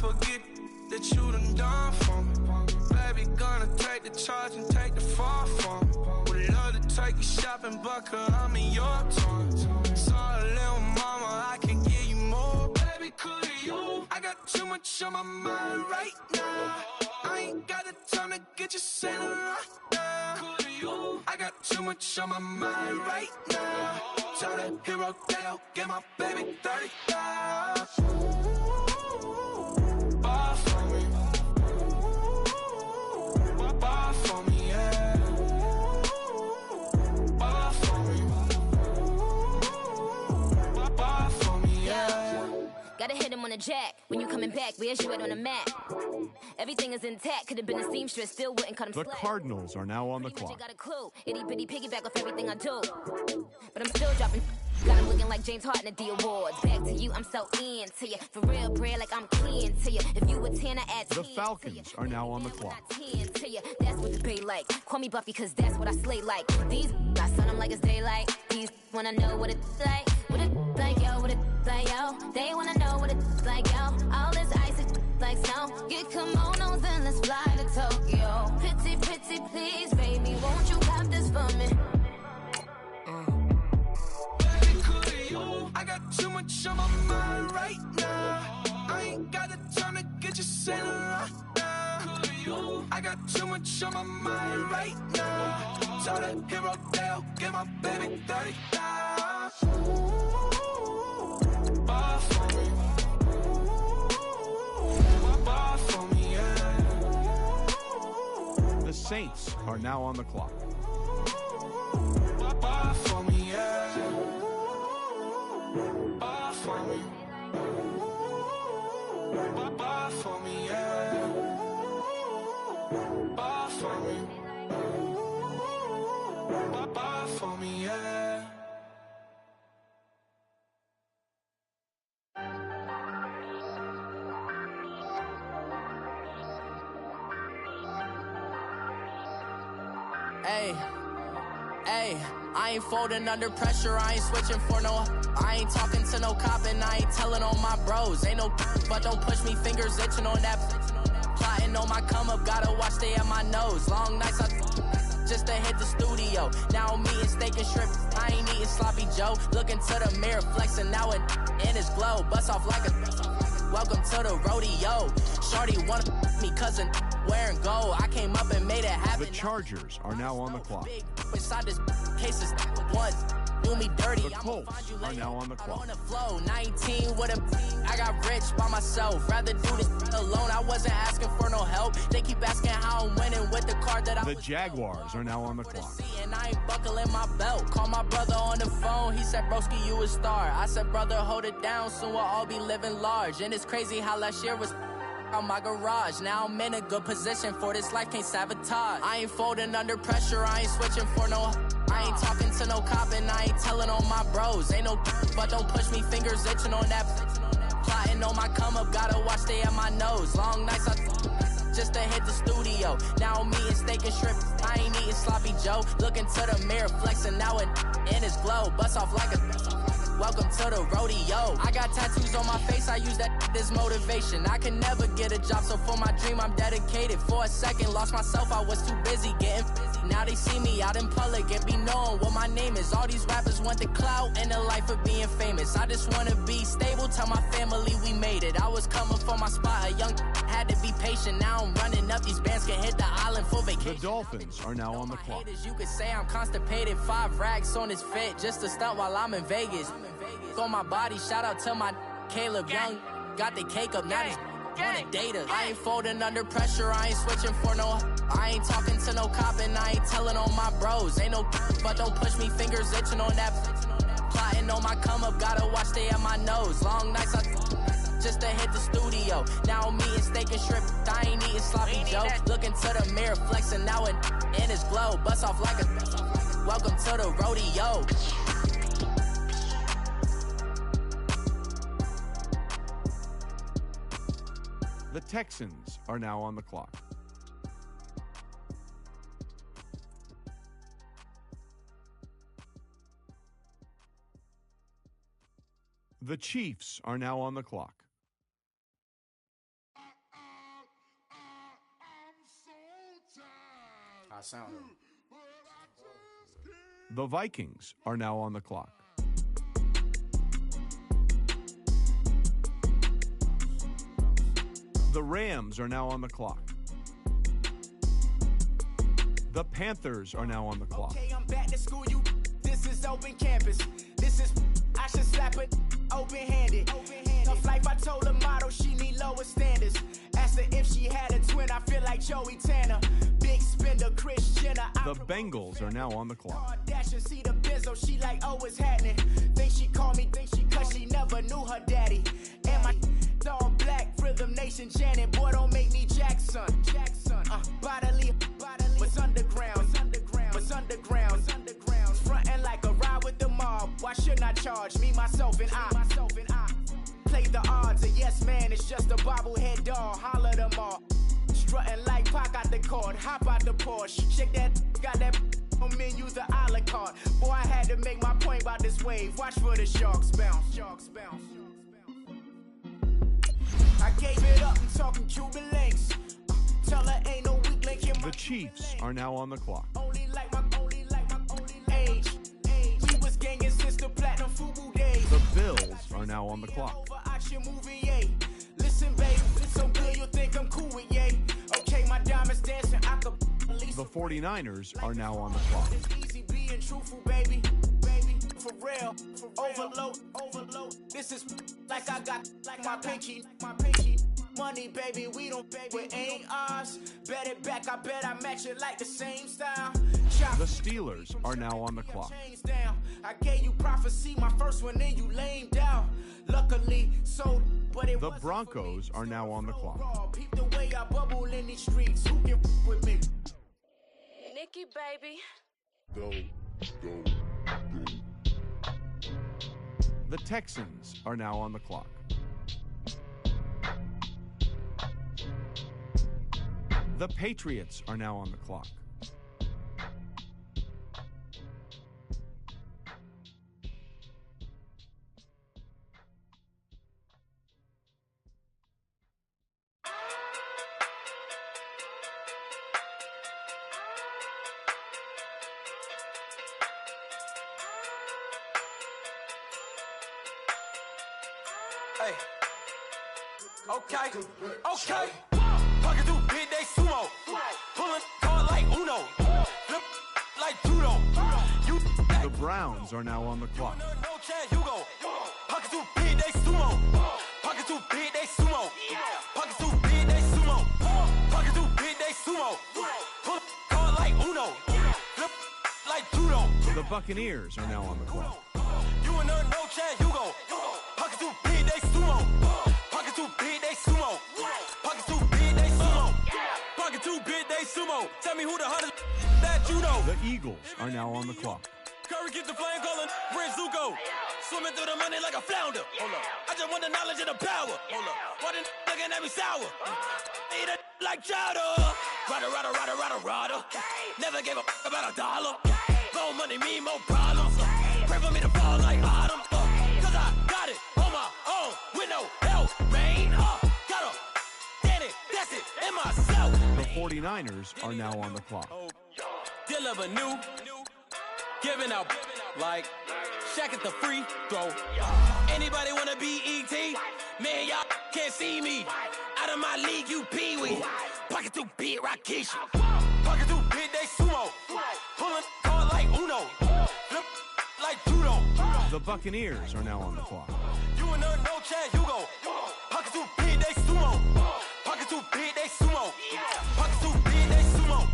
forget that you done for me. Baby, gonna take the charge and take the fall from me. Would love to take you shopping, but I'm in your town. Sorry, little mama, I can give you more. Baby, could you? I got too much on my mind right now. I ain't got the time to get you sent right now. Could you? I got too much on my mind right now. Tell the hero that I'll get my baby 30,000. Bar for me. Bar for me, yeah. Bar for me. Bar for me, yeah. Gotta hit him on the jack. When you coming back, where's you at on the map? Everything is intact. Could have been a seamstress, still wouldn't cut him slack. The Cardinals are now on the clock. I got a clue. Itty bitty piggyback off everything I do. But I'm still dropping. Got him looking like James Harden at the awards. Back to you, I'm so into you. For real, bread, like I'm keen to you. If you a 10, I add 10. The Falcons are now on the clock. To you. That's what the pay like. Call me Buffy, cause that's what I slay like. These, I sun them like it's daylight. These wanna know what it's like. What it like, yo, what it like, yo. They wanna know what it's like, yo. All this ice is like snow. Get kimonos and let's fly to Tokyo. Pretty, pretty, please, baby, won't you have this for me? Baby, could you? I got too much on my mind right now. I ain't got the time to get you sent right now. Could you? I got too much on my mind right now. Tell the hero that I'll get my baby 30,000. Bar for me. Bar for me, yeah. The Saints are now on the clock. Bar for me, yeah. Bar for me. Bar for me, yeah. Bar for me. Bar for me, yeah. Hey, hey, I ain't folding under pressure, I ain't switching for no. I ain't talking to no cop and I ain't telling on my bros. Ain't no, but don't push me, fingers itching on that. Plotting on my come up, gotta watch stay at my nose. Long nights just to hit the studio. Now I'm eating steak and shrimp, I ain't eating sloppy Joe. Looking to the mirror, flexing now it in his glow. Bust off like a welcome to the rodeo. Shorty wanna me cousin wearing gold. I came up and made it happen. The Chargers are now on the clock. Inside this cases once do me dirty. The Colts are now on the clock. On the flow, 19 with a I got rich by myself. Rather do this alone. I wasn't asking for no help. They keep asking how I'm winning with the card that I. The Jaguars are now on the clock. And I ain't buckling my belt. Call my brother on the phone. He said, broski, you a star. I said, brother, hold it down. Soon we'll all be living large. And it's crazy how last year was on my garage. Now I'm in a good position for this life, can't sabotage. I ain't folding under pressure, I ain't switching for no. I ain't talking to no cop and I ain't telling on my bros. Ain't no, but don't push me, fingers itching on that. Plotting on my come up, gotta watch stay at my nose. Long nights just to hit the studio. Now I'm eating steak and shrimp, I ain't eating sloppy Joe. Looking to the mirror, flexing now it in his glow. Bust off like a welcome to the rodeo. I got tattoos on my face, I use that as motivation. I can never get a job, so for my dream I'm dedicated. For a second, lost myself, I was too busy getting busy. Now they see me out in public and be knowing what my name is. All these rappers want the clout and the life of being famous. I just wanna be stable, tell my family we made it. I was coming for my spot, a young had to be patient. Now I'm running up, these bands can hit the island for vacation. The Dolphins are now on the clock. You could say I'm constipated, 5 racks on his fit, just to stunt while I'm in Vegas. On my body, shout out to my Caleb Young. Got the cake up, now he's on the data. I ain't folding under pressure, I ain't switching for no. I ain't talking to no cop and I ain't telling on my bros. Ain't no, but don't push me, fingers itching on that. Plotting on my come up, gotta watch stay at my nose. Long nights just to hit the studio. Now I'm eating steak and shrimp, I ain't eating sloppy Joe. Looking to the mirror, flexing now it in his glow. Bust off like a welcome to the rodeo. The Texans are now on the clock. The Chiefs are now on the clock. How it sound? The Vikings are now on the clock. The Rams are now on the clock. The Panthers are now on the clock. Okay, I'm back to school, you. This is open campus. This is, I should slap it open-handed. Tough life, I told her motto, she need lower standards. Asked her if she had a twin, I feel like Joey Tanner. Big spender, Chris Jenner. The Bengals are now on the clock. See the benzo, she like, oh, what's happening? Think she called me, cause she never knew her daddy. And my all black, Rhythm Nation Janet. Boy, don't make me Jackson. Bodily, what's underground? What's underground? Frontin' like a ride with the mob. Why shouldn't I charge me, myself, and I? Play the odds, a yes man, it's just a bobblehead doll. Holler them all. Strutting like Pac out the court, hop out the Porsche. Shake that, got that on menu, the a la carte. Boy, I had to make my point about this wave. Watch for the sharks bounce. I gave it up, I'm talking Cuban links. Tell her ain't no weak link in my The Chiefs are now on the clock. only like my age. We was gangin' since the platinum FUBU days. The Bills are now on the clock. Over action movie, yay. Listen, babe, it's so good you think I'm cool with yay. Okay, my diamonds dancing, I could at least. The 49ers are now on the clock. It's easy being truthful, baby. For real, overload. This is like I got like my pinky. Money, baby, we don't pay, it ain't ours. Bet it back, I bet I match it like the same style. The Steelers are now on the clock. I gave you prophecy, my first one, then you lamed out. Luckily, so but it The Broncos are now on the clock. Peep the way I bubble in these streets. Who can with me? Nikki, baby. Go. The Texans are now on the clock. The Patriots are now on the clock. Hey. Okay. Pocket through big day sumo. Pulling card like Uno. Flip like judo. You The Browns are now on the clock. no chance, you go. Pocket through big day sumo. Pocket through big day sumo. Pocket through big day sumo. Pocket through big day sumo. Pull card like Uno. Flip like judo. The Buccaneers are now on the clock. You and no chance, you go. Pocket through big day sumo. Pocket through big day sumo. Pocket through big day sumo. Pocket through big day sumo. Tell me who the hottest that you know. The Eagles are now on the clock. Curry get the flame calling Prince Zuko. Swimming through the money like a flounder. Hold up. I just want the knowledge and the power. Hold up. Why the looking at me sour? Eat it like chowder. Rada. Never gave a about a dollar. More money mean more problems. Pray for me to fall like autumn. Cause I got it on my own with no help. Rain up. Got up. Did it. That's it. In myself. The 49ers are now on the clock. Deliver new. Giving out like Shaq at the free throw. Anybody wanna be ET? Man, y'all can't see me. Out of my league, you pee-wee. Pocket through beat Rakishi. Pocket through big day sumo. Pulling card like Uno. Flip like judo. The Buccaneers are now on the clock. You and no chance, you go. Pocket through big day sumo. Pocket through big day sumo. Pocket through big day sumo.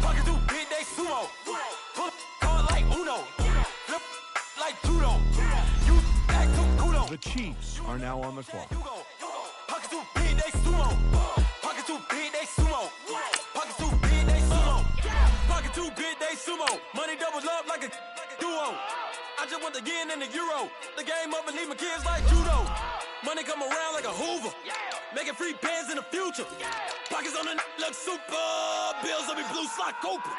Pocket through big day sumo. Pull card like Uno. Flip like judo. You back to kudo. The Chiefs are now on the clock. You go. Pocket through big day sumo. Pocket through big day sumo. Pocket through big day sumo. Pocket through big day sumo. Money doubles up like a duo. I just want the yen and the euro. The game up and leave my kids like judo. Money come around like a Hoover. Making free bands in the future. Pockets on the look super. Bills will be blue slot Cooper.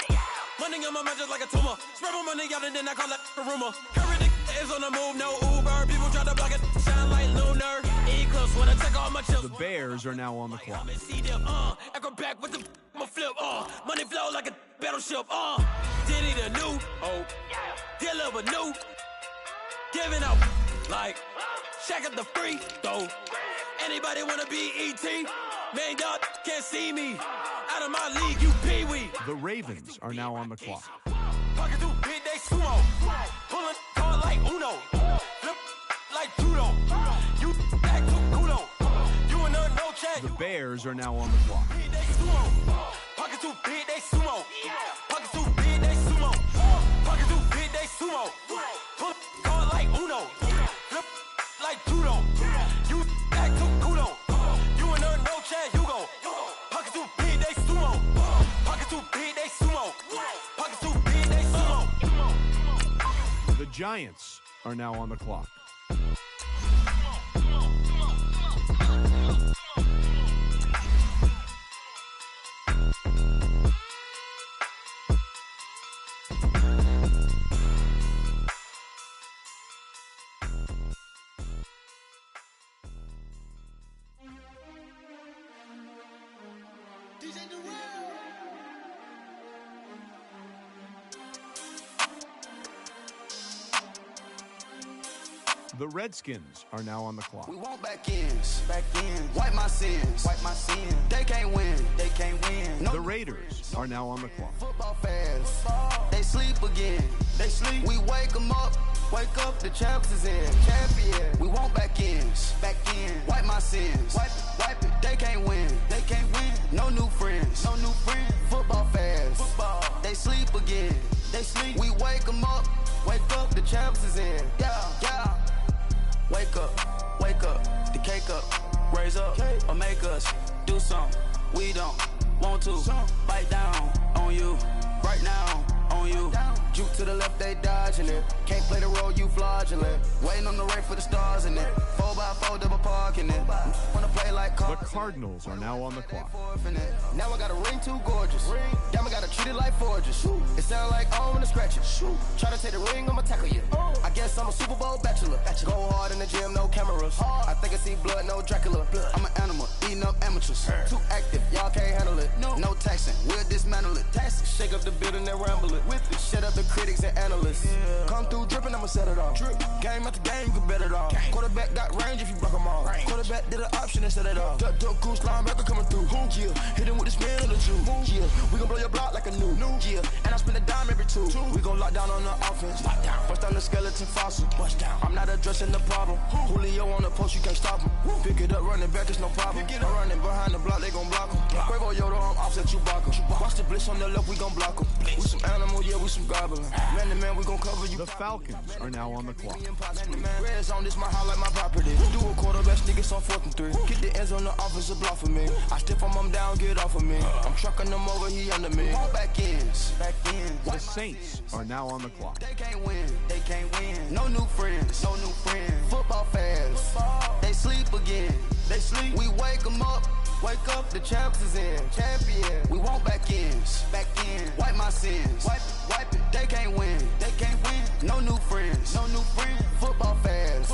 Money on my mind just like a tumor. Spread my money out and then I call it a rumor. Curry is on the move, no Uber. People try to block it, shine like lunar. Eclipse when I take all my chips. The Bears are now on the clock. See them, acrobat with the flip, money flow like a battleship, Diddy the new, deliver new, giving up like Shaq at the free throw. Anybody wanna be E.T.? Man, y'all can't see me. Out of my league, you pee-wee. The Ravens are now on the clock. Pocket too big, they sumo. Pulling card like Uno. Flip like judo. You act too kudo. You and her no check. The Bears are now on the clock. They sumo. Pocket too big, they sumo. Pocket too big, they sumo. Pocket too big, they sumo. Pull card like Uno. Flip like judo. You act too kudo. You and her no check, you go. Pocket too big, they sumo. Pocket too big, they sumo. Pocket too big, they sumo. The Giants are now on the clock. The Redskins are now on the clock. We want back ends, wipe my sins, They can't win, No The Raiders are now on the clock. football fans, they sleep again, We wake them up, the champs is in, champion. We want back ends, wipe my sins, wipe it. They can't win, No new friends, Football fans, they sleep again, We wake them up, the champs is in, yeah. Wake up, the cake up, raise up, or make us do something we don't want to. Bite down on you, right now on you. Juke to the left, they dodging it. Can't play the role, you fraudulent. Waiting on the right for the stars in it. 4x4 double parking it. Wanna play like The cars. Cardinals are now on the clock. Now I got a ring too gorgeous. Damn, I gotta treat it like forges. It sound like I wanna scratch it. Try to take the ring, I'ma tackle you. I guess I'm a Super Bowl bachelor. Go hard in the gym, no cameras. I think I see blood, no Dracula. I'm an animal, eating up amateurs. Too active, y'all can't handle it. No taxing, we'll dismantle it. Shake up the building and ramble it. Shut up the critics and analysts. Come through dripping, I'ma set it off. Game after game, you can bet it off. Quarterback got range if you block them all. Quarterback did an option and set it off. Duck goose linebacker coming through. Yeah, hit him with the spin of the Jew. Yeah, we gon' blow your block like a new. Yeah, and I spend a dime every two. We gon' lock down on the offense. Bust down the skeleton fossil. I'm not addressing the problem. Julio on the post, you can't stop him. Pick it up, running back, it's no problem. I'm running behind the block, they gon' block him. Quavo Yoda, I'm offset Chewbacca. Watch the blitz on the left, we gon' block him. We some animal, yeah, we some goblin. Man to man, we gon' cover you. The Falcons are now on the clock. Red zone, this my highlight, my property. Do a quarterback, niggas on 4th and 3. Get the ends on the offensive block for me. I stiff him down, get off of me. I'm trucking them over, he under me. Back ends. The Saints are now on the clock. They can't win. No new friends. Football fans, they sleep again. We wake them up, the champs is in, champion. We want back ends, wipe my sins, wipe it. They can't win. No new friends, Football fans,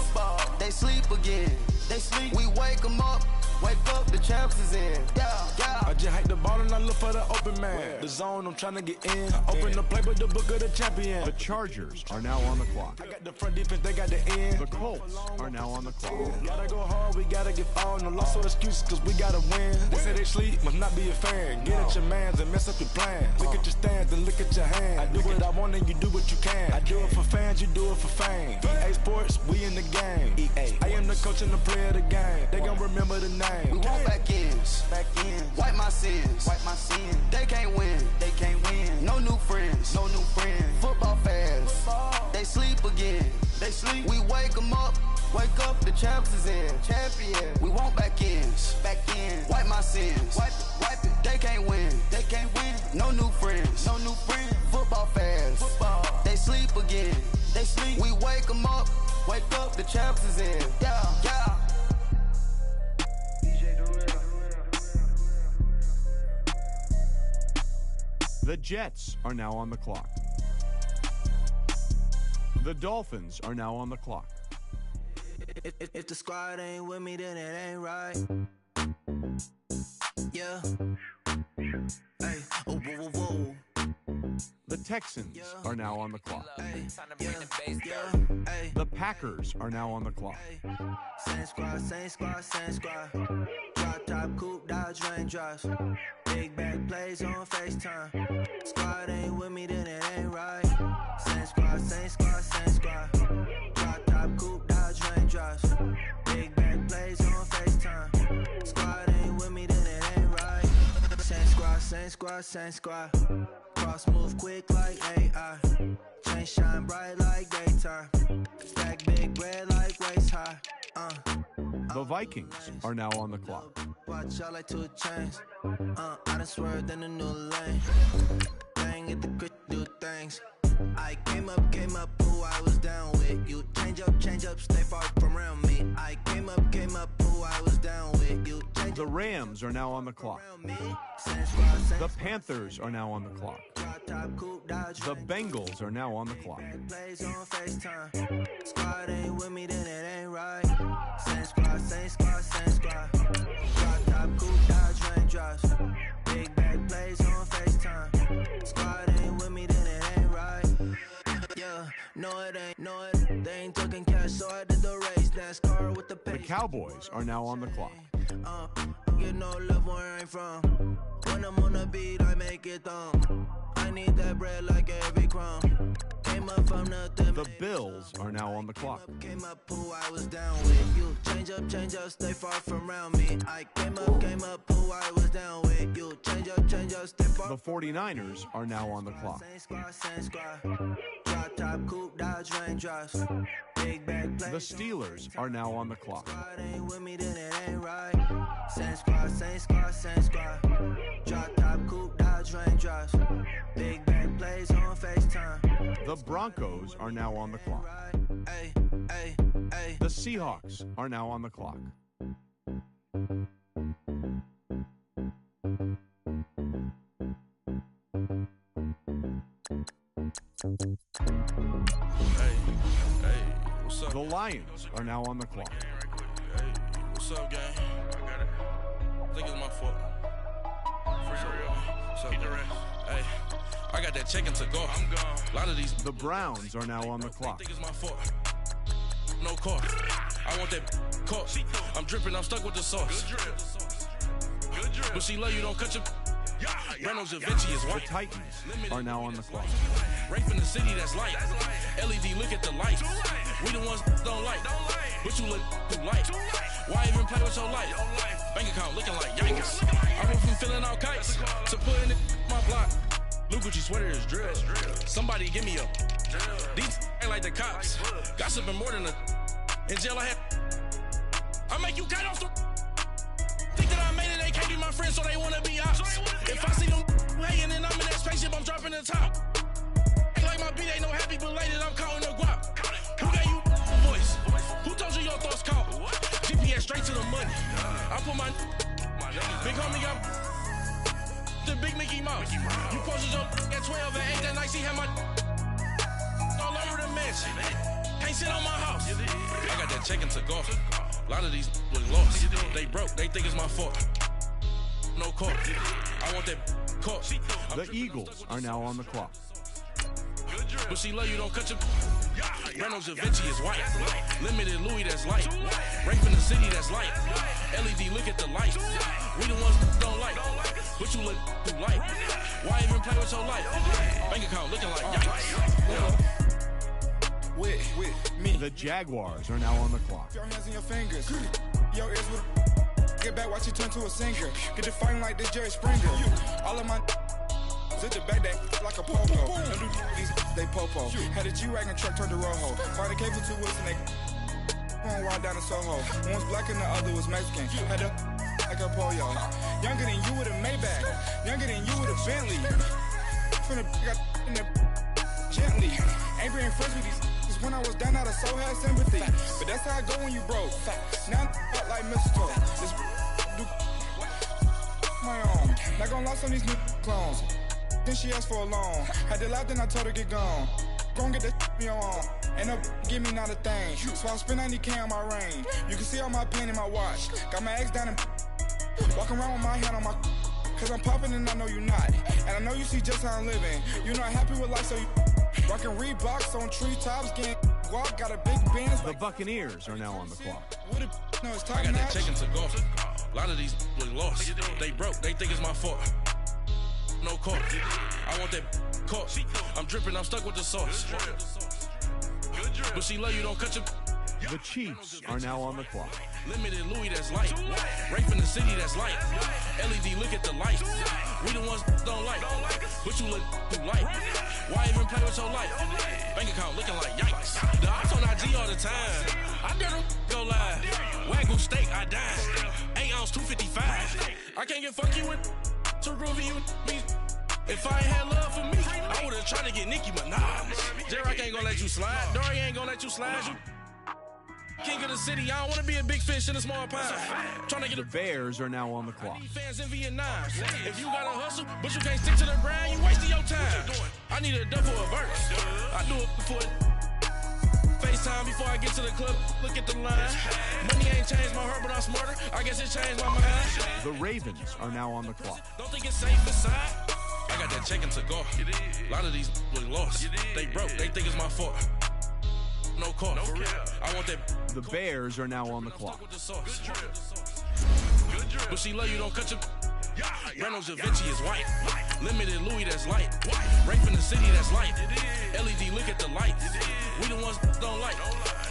they sleep again. We wake them up, the champs is in, yeah. I just hate the ball and I look for the open man. The zone, I'm trying to get in. Open the play, but the book of the champion. The Chargers are now on the clock. I got the front defense, they got the end. The Colts are now on the clock. Gotta go hard, we gotta get all. No loss or excuses, cause we gotta win. They say they sleep, must not be a fan. Get at your mans and mess up your plans. Look at your stands and look at your hands. I do what I want and you do what you can. I do it for fans, you do it for fame. EA Sports, we in the game. EA, I am the coach and the player of the game. They gon' remember the name. We want back ends, wipe my sins, They can't win. No new friends, Football fans, they sleep again. We wake them up, the champs is in, champion. We want back ends, wipe my sins, wipe it. They can't win. No new friends, Football fans, they sleep again. We wake them up, the champs is in, yeah. The Jets are now on the clock. The Dolphins are now on the clock. If the squad ain't with me, then it ain't right. Yeah. Hey. Texans are now on the clock. The Packers are now on the clock. Same squad, same squad, same squad. Drop top, coupe, dodge, raindrops. Big back plays on FaceTime. Squad ain't with me, then it ain't right. Same squad, same squad, same squad. Drop top, coupe, dodge, raindrops. Big back plays on FaceTime. Squad ain't with me, then it ain't right. Same squad, same squad, same squad. Cross move quick like AI. Chain shine bright like daytime. Stack big bread like waist high. The Vikings are now on the clock. Watch y'all like 2 chains. I done swerved in a new lane. Bang at the grit, do things. I came up, who I was down with. You change up, stay far from around me. I came up, who I was down with. You The Rams are now on the clock. The Panthers are now on the clock. The Bengals are now on the clock. Squad ain't with me, then it ain't right. Same squad, same squad, same squad. Drop top, coupe, dodge, raindrops. Big back plays on FaceTime. Squad ain't with me, then it ain't right. Yeah, no it ain't, no it. They ain't talking cash, so I did the race. NASCAR with the pace. The Cowboys are now on the clock. Get no love where I'm from. When I'm on the beat, I make it thumb. I need that bread like every crumb. Came up from nothing. The Bills are now on the clock. Came up who I was down with. You change up, stay far from around me. I came up who I was down with. You change up, stay far. The 49ers are now on the clock. Same squad, same squad. Drop top, coupe, dodge, raindrops. Big back play. The Steelers are now on the clock. Squad ain't with me, then it ain't right. Same squad, same squad, same squad. Drop top, coupe, dodge, raindrops. Big back plays on FaceTime. The Broncos are now on the clock. Ay, ay, ay. The Seahawks are now on the clock. What's up? The Lions are now on the clock. Hey, what's up, gang? I got it. I think it's my fault. What's up, hey, I got that chicken to go. I'm gone. A lot of these. The Browns are now on the clock. I think it's my fault. No car. I want that caught. I'm dripping. I'm stuck with the sauce. Good drip. Good drip. But she love you. Don't cut your. Reynolds Da Vinci is The white. Titans are now on the clock. Rape in the city, that's light. LED, look at the lights. We the ones don't like. But you look too light. Why even play with your life? Bank account looking like yikes. I went from filling out kites to putting it in my block. Look Gucci sweater is drill. Somebody give me a. These ain't like the cops. Gossiping more than a. In jail I had. I make you cut off the. Think that I made it, they can't be my friends, so they wanna be ops. If I see them hating and I'm in that spaceship, I'm dropping the top. Ain't like my beat ain't no happy belated, I'm counting the guap. Who gave you a voice? Who told you your thoughts count? GPS straight to the money. I put my big homie got the big Mickey Mouse. You posted your at 12 and 8 that night, she had my all over the mansion. Can't sit on my house. I got that check into golf. A lot of these look lost. They broke, they think it's my fault. No call. I want that caught. The Eagles are now on the clock. But she love you, don't cut your. Reynolds Da Vinci is white. Limited Louis, that's light. Rape in the city, that's light. LED, look at the lights. We the ones don't like. But you look too light. Why even play with your life? Bank account looking like yikes. With me. The Jaguars are now on the clock. Your hands in your fingers. Your ears with get back, watch you turn to a singer. Get to fighting like this Jerry Springer. All of my zit the back that like a popo. Don't do these they popo. Had a G-Wagon truck turned to Rojo. Find a cable 2 wheels and they going wild down in Soho. One was black and the other was Mexican. Had a like a pollo. Younger than you with a Maybach. Younger than you with a Bentley. From the got in the gently. Ain't being friends with these. When I was down, I so had sympathy. But that's how I go when you broke. Now I'm like mistletoe. This do my own. Not gonna lie on these new clones. Then she asked for a loan. Had to laugh, then I told her get gone. Gon' get that me on. Ain't no give me not a thing. So I spend 90K on my range. You can see all my pain in my watch. Got my ex down and walking around with my hand on my. Cause I'm popping and I know you not. And I know you see just how I'm living. You're not happy with life, so you rockin' Reeboks on treetops, getting walk, got a big Benz. The Buccaneers are now on the clock. No, it's I top got that notch. check into golf. A lot of these look lost. They broke, they think it's my fault. No court. I want that caught. I'm dripping, I'm stuck with the sauce. But she love you, don't cut your. The Chiefs are now on the clock. Limited Louis that's light. Rape in the city that's light. LED, look at the lights. We the ones don't like. But you look too light. Why even play with your life? Bank account looking like yikes. The ops on IG all the time. I dare them go live. Wagyu steak, I died. 8 ounce, 255. I can't get fuck you with too groovy you me. If I ain't had love for me, I would've tried to get Nicki Minaj. J-Rock ain't gonna let you slide. Dory ain't gonna let you slide. You king of the city, I don't wanna be a big fish in a small pond. Trying to get The Bears are now on the clock. fans in Vietnam. If you gotta hustle, but you can't stick to the grind, you wasting your time. I need a double a verse. I do it for FaceTime before I get to the club. Look at the line. Money ain't changed my heart, but I'm smarter. I guess it changed my mind. The Ravens are now on the clock. Don't think it's safe inside. I got that check into golf. A lot of these look lost. They broke, they think it's my fault. No call. I want that. The Bears are now on the clock. But she love you, don't cut your. Reynolds Da Vinci is white. Limited Louis that's light. Rape in the city that's light. LED, look at the lights. We the ones don't like.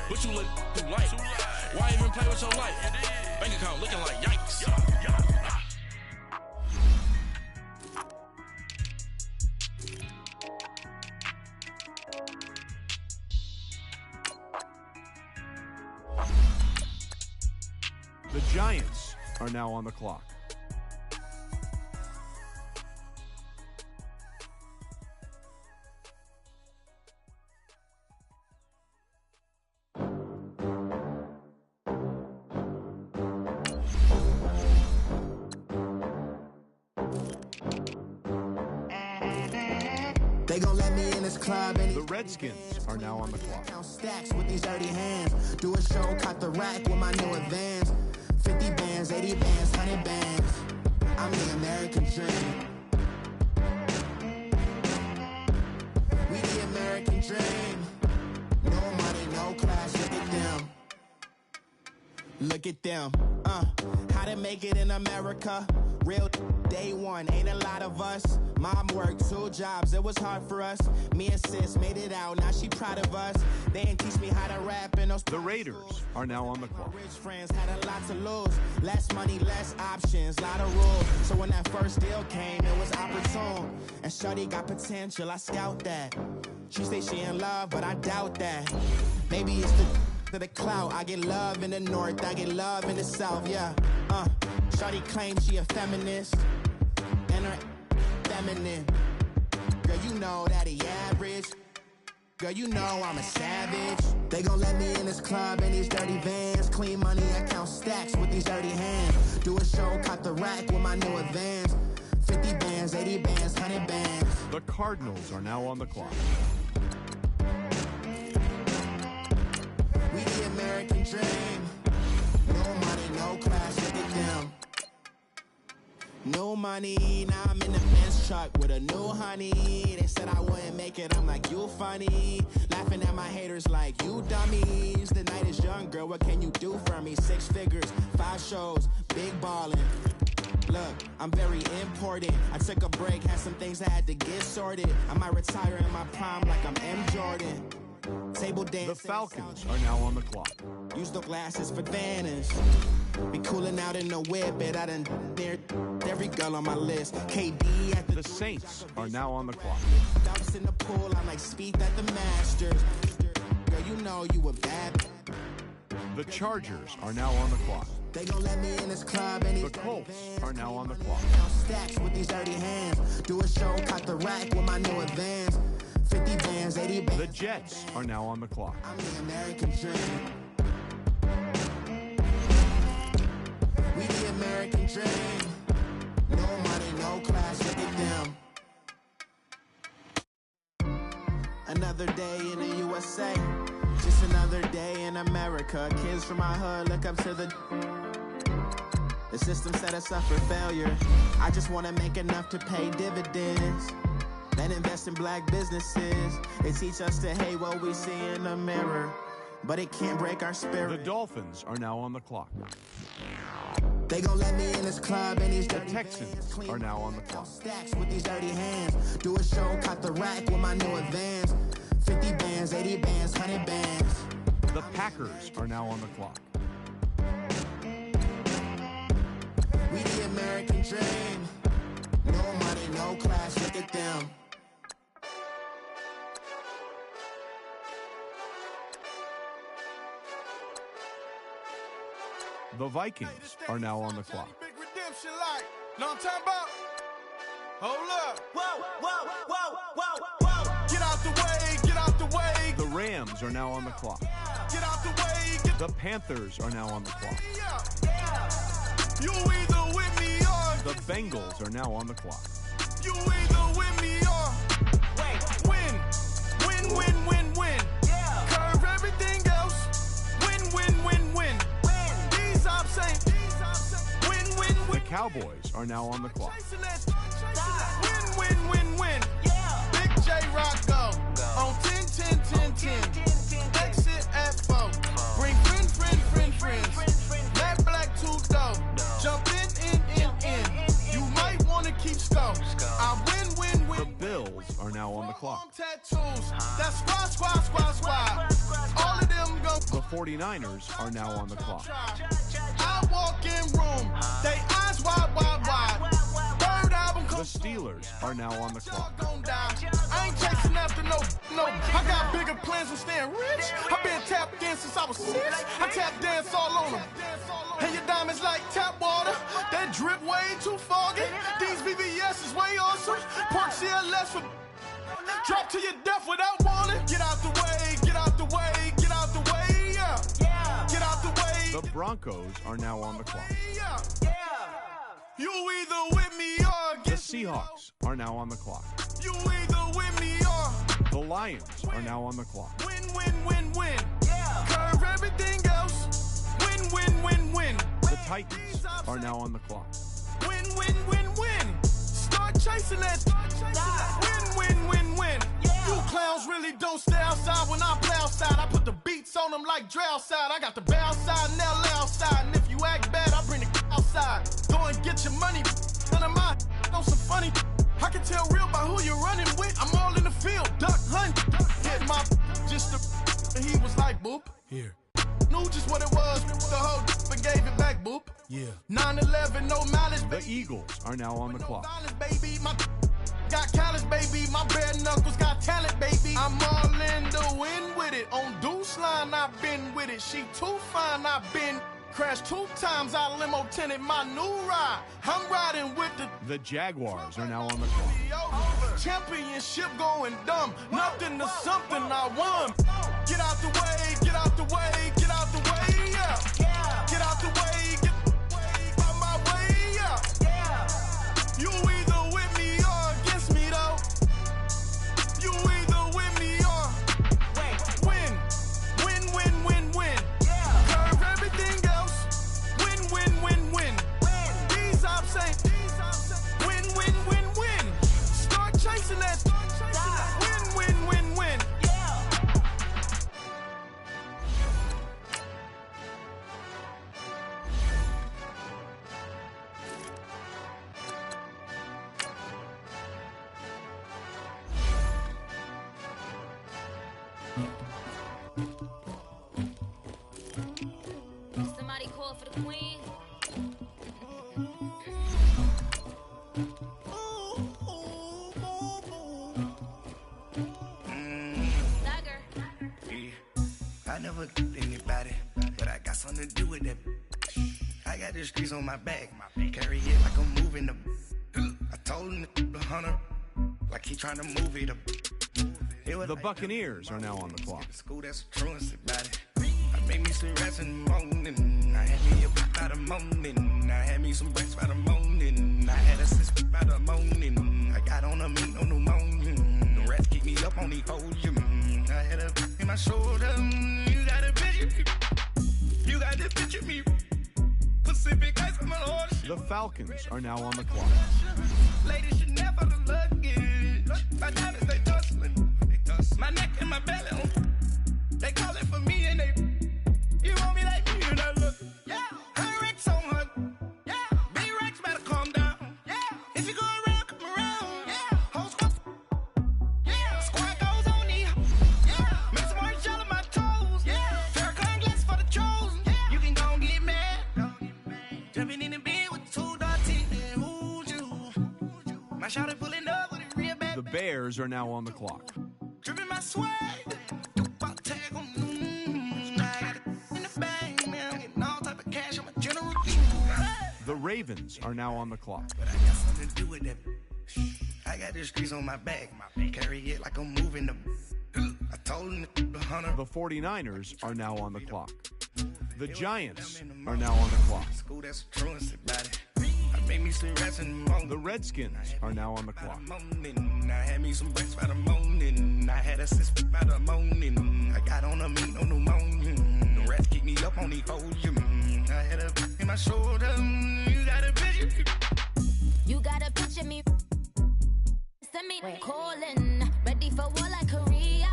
But you look too light. Why even play with your life? Bank account looking like yikes. The Giants are now on the clock. They gon' let me in this club and The Redskins are now on the clock. count stacks with these dirty hands. Do a show, cut the rack with my new advance. 50 bands, 80 bands, 100 bands. I'm the American dream. We the American dream. No money, no class, look at them. Look at them. How to make it in America. Real day one, ain't a lot of us. Mom worked 2 jobs, it was hard for us. Me and sis made it out, now she proud of us. They ain't teach me how to rap in those. The Raiders are now on the clock. Rich friends had a lot to lose. Less money, less options, lot of rules. So when that first deal came, it was opportune. And shorty got potential, I scout that. She say she in love, but I doubt that. Maybe it's the clout. I get love in the north, I get love in the south, yeah. Shorty claims she a feminist, and her feminine. Girl, you know that he average. Girl, you know I'm a savage. They gon' let me in this club in these dirty vans. Clean money, I count stacks with these dirty hands. Do a show, cut the rack with my new advance. 50 bands, 80 bands, 100 bands. The Cardinals are now on the clock. We the American dream. No money, no class, look at them. No money, now I'm in the Benz truck with a new honey. They said I wouldn't make it, I'm like, you funny. Laughing at my haters like, you dummies. The night is young, girl, what can you do for me? 6 figures, 5 shows, big ballin'. Look, I'm very important. I took a break, had some things I had to get sorted. I might retire in my prime like I'm M. Jordan. Table dance. The Falcons are now on the clock. Use the glasses for Vanish. Be cooling out in the whip, it I done dared every girl on my list. KD at The Saints are now on the clock. Dumps in the pool, I like speed at the Masters. Girl, you know you a bad. The Chargers are now on the clock. They gon' let me in this club and The Colts are now on the clock. count stacks with these dirty hands. Do a show, cut the rack with my new advance. 50 bands, 80 bands. The Jets are now on the clock. I'm the American dream. We the American dream. No money, no class, look at them. Another day in the USA. Just another day in America. Kids from my hood look up to the. The system set us up for failure. I just wanna make enough to pay dividends. Then invest in black businesses. They teach us to hate what we see in the mirror, but it can't break our spirit. The Dolphins are now on the clock. They gon' let me in this club and these dirty Texans are now on the clock. Stacks with these dirty hands. Do a show, cut the rack with my new advance. 50 bands, 80 bands, 100 bands. The Packers are now on the clock. We the American dream. No money, no class, look at them. The Vikings are now on the clock. Big redemption light. Know what I'm talking about? Hold up. Whoa, whoa, whoa, whoa, whoa. Get out the way, get out the way. The Rams are now on the clock. Get out the way. The Panthers are now on the clock. You either with me or the Bengals are now on the clock. You either with me or win. Win, win, win, win. Curve everything else. Win, win, win, win. These I'm saying. Win, win, win. The Cowboys are now on the clock. Win, win, win, win. Big J Rock go. On 10, 10, 10, 10. Exit at 4. Bring friends. Matt Black 2 go. Jump in. You might want to keep score. I win. The Bills are now on the clock. Tattoos. That's squad. All of them go. The 49ers are now on the clock. I walk in room. They eyes wide. Third album The Steelers are now on the clock. I ain't chasing after no. I got bigger plans than staying rich. I've been tapped in since I was 6. I tap dance all on them. And your diamonds like tap water. That drip way too foggy. These VVS is way awesome. Pork CLS for drop to your death without warning. Get out the way. Yeah. Get out the way. The Broncos are now on the clock. Yeah. You either with me or The Seahawks are now on the clock. You either with me or The Lions are now on the clock. Win. Curve everything else. Win. The Titans are now on the clock. Win. Start chasing that. Win. You clowns really don't stay outside when I play outside. I put the beats on them like Dre outside. I got the bow side and LA outside. And if you act bad, I bring the outside. Go and get your money. None of my know some funny. I can tell real by who you're running with. I'm all in the field. Duck hunt. Hit my just and he was like, boop. Here. Knew just what it was. The whole but gave it back, boop. Yeah. 9/11, no mileage, The baby. Eagles are now on the clock. Baby, my got callous, baby. My bare knuckles got talent, baby. I'm all in the wind with it. On Deuce line, I've been with it. She too fine, I've been crashed 2 times. I limo tinted my new ride. I'm riding with The Jaguars are now on the clock. championship going dumb. Nothing to something I won. Get out the way. Yeah. Get out the way. Get out my way. Yeah. You either with me or against me though. You either with me or win. Curve everything else. Win. These I'm saying. Win. Start chasing that. Win. Somebody call for the queen. I never killed anybody, but I got something to do with that. I got the streets on my back, carry it like I'm moving the. I told him the hunter, like he trying to move it up. The Buccaneers are now on the clock. School, that's a truancy about it. I made me some rats in the morning. I had me a whip by the morning. I had me some bricks by the morning. I had a sister by the morning. I got on a meat on the morning. The rats keep me up on the podium. I had a in my shoulder. You got a picture me. You got the picture me. Pacific ice, I'm an order. The Falcons are now on the clock. Ladies should never the luggage. My diamonds, they tussling. My neck and my belly on. They call it for me and they. You want me like me and I look. Yeah. Her Rex on her. Yeah. Big Rex better calm down. Yeah. If you go around, come around. Yeah. Hoes go. Yeah. Squad goes on me. Yeah. Make some orange gel on my toes. Yeah. Farrakhan glass for the chosen. Yeah. You can go and get mad. Jumping in the bed with 2 dark teeth and who's you? My shawty pulling up with a real bad. The Bears are now on the clock. Dripping my swag. Tag on. I got it in the bag now. Getting all type of cash. I'm a general. The Ravens are now on the clock. But I got something to do with that. I got the streets on my back. Carry it like I'm moving them. I told him the hunter. The 49ers are now on the clock. The Giants are now on the clock. School that's truancy about it. I made me some rats in the morning. The Redskins are now on the clock. I had me some breakfast by the morning. I had a sister by the morning. I got on a meat on the morning. The rats keep me up on the podium. I had a in my shoulder. You got a picture. You got a picture me. Send me calling. Ready for war like Korea.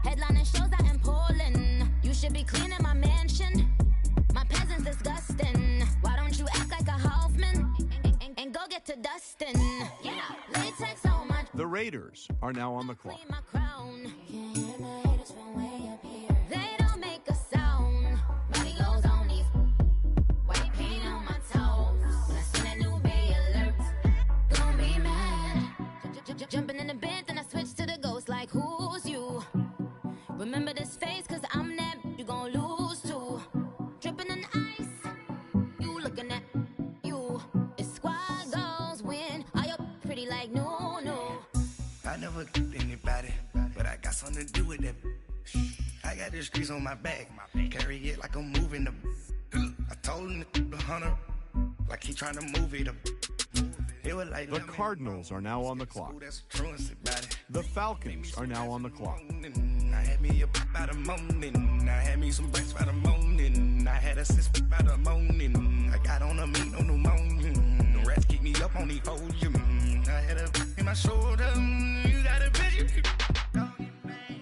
Headlining shows out in Poland. You should be cleaning my mansion. My peasants disgusting. Why don't you act like a Hoffman and go get to Dustin? Yeah, latex on my. The Raiders are now on the clock. My crown. Can't hear my haters from way up here. They don't make a sound. Body goes on these. White paint on my toes. When I see that new Bay alert, gonna be mad. Jumping in the bed, then I switch to the ghost like who's you? Remember this face, cause I'm that you gon' lose too. Dripping in ice, you looking at you. It's squad goals win. Are you pretty like no, no? I never killed anybody, but I got something to do with that. I got the streets on my back. Carry it like I'm moving them. I told him the hunter, like he trying to move it up. Like the Cardinals are now on the clock. The Falcons are now on the clock. I had me up by the morning. I had me some breakfast by the morning. I had a sister by the morning. I got on a meat on the morning. The rats keep me up on the podium. I had a in my shoulder. You got a picture.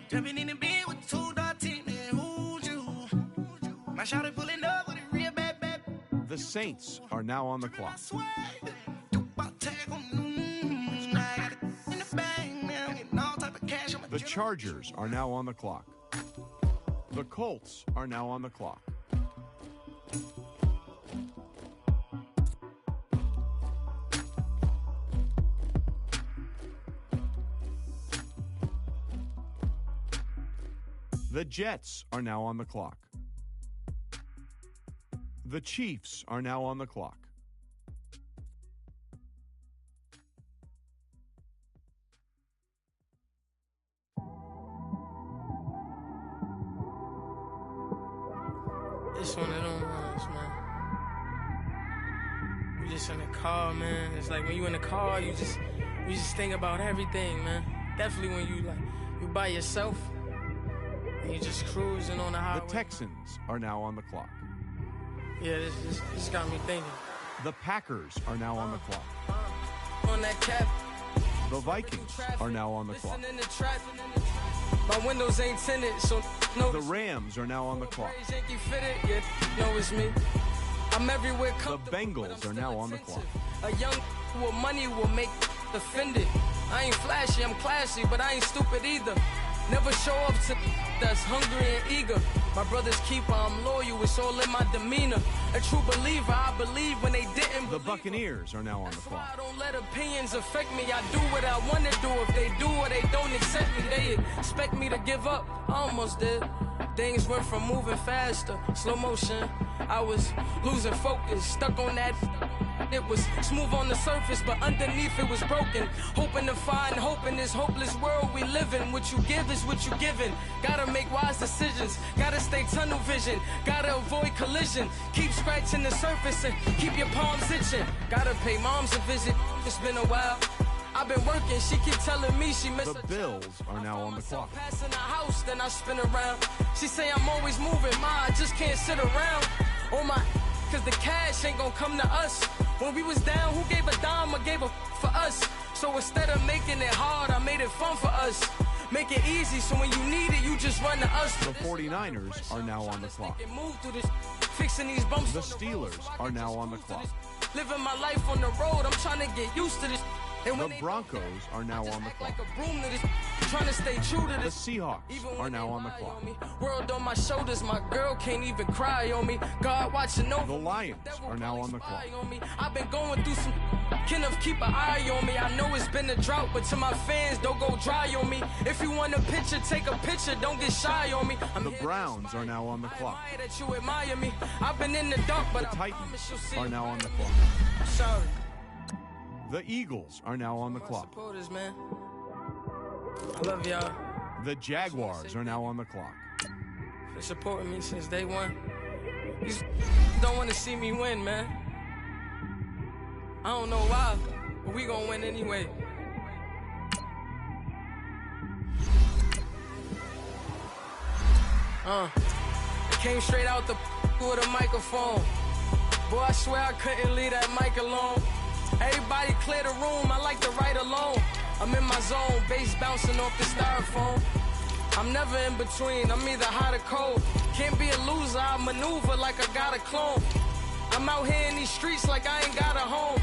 Jumping in the bed with 2 dark teeth and who's you? My shawty pulling up with a real bad. The Saints are now on the clock. The Chargers are now on the clock. The Colts are now on the clock. The Jets are now on the clock. The Chiefs are now on the clock. It's one of them ones, man. You just in the car, man. It's like when you in the car, you just think about everything, man. Definitely when you by yourself and you just cruising on the highway. The Texans are now on the clock. Yeah, this got me thinking. The Packers are now on the clock. On that cap. The Vikings are now on the clock. My windows ain't tinted, so no. The Rams are now on the clock. No, it's me. I'm everywhere. The Bengals are now on the clock. A young with money will make offended. I ain't flashy, I'm classy, but I ain't stupid either. Never show up to that's hungry and eager. My brother's keeper, I'm loyal, it's all in my demeanor. A true believer, I believe when they didn't. The Buccaneers are now on the clock. I don't let opinions affect me. I do what I want to do. If they do or they don't accept me, they expect me to give up. I almost did. Things went from moving faster, slow motion. I was losing focus, stuck on that. It was smooth on the surface, but underneath it was broken. Hoping to find hope in this hopeless world we live in. What you give is what you given. Gotta make wise decisions. Gotta stay tunnel vision. Gotta avoid collision. Keep scratching the surface and keep your palms itching. Gotta pay moms a visit. It's been a while. I've been working, she keep telling me she missed. The Bills are now on the clock. Passing the house, then I spin around. She say I'm always moving, ma, I just can't sit around. Oh my, cause the cash ain't gonna come to us. When we was down, who gave a dime or gave a for us? So instead of making it hard, I made it fun for us. Make it easy, so when you need it, you just run to us. The 49ers are now on the clock. Move through this, fixing these bumps. The Steelers are now on the clock. Living my life on the road, I'm trying to get used to this. And the Broncos are now on the clock. Trying to stay true to The this. Seahawks are now on the clock. World on my shoulders, my girl can't even cry on me. God watching over. The Lions are now on the clock. I've been going through some. Kenneth, keep an eye on me. I know it's been a drought, but to my fans, don't go dry on me. If you want a picture, take a picture. Don't get shy on me. The Browns are now on the clock. That you admire me. I've been in the dark, but the Titans are now on the clock. Sorry. The Eagles are now on the clock. Supporters, man. I love y'all. The Jaguars are now on the clock. They supported me since day one. You don't want to see me win, man. I don't know why, but we gonna win anyway. It came straight out the with a microphone. Boy, I swear I couldn't leave that mic alone. Everybody clear the room, I like to write alone. I'm in my zone, bass bouncing off the styrofoam. I'm never in between, I'm either hot or cold. Can't be a loser, I maneuver like I got a clone. I'm out here in these streets like I ain't got a home.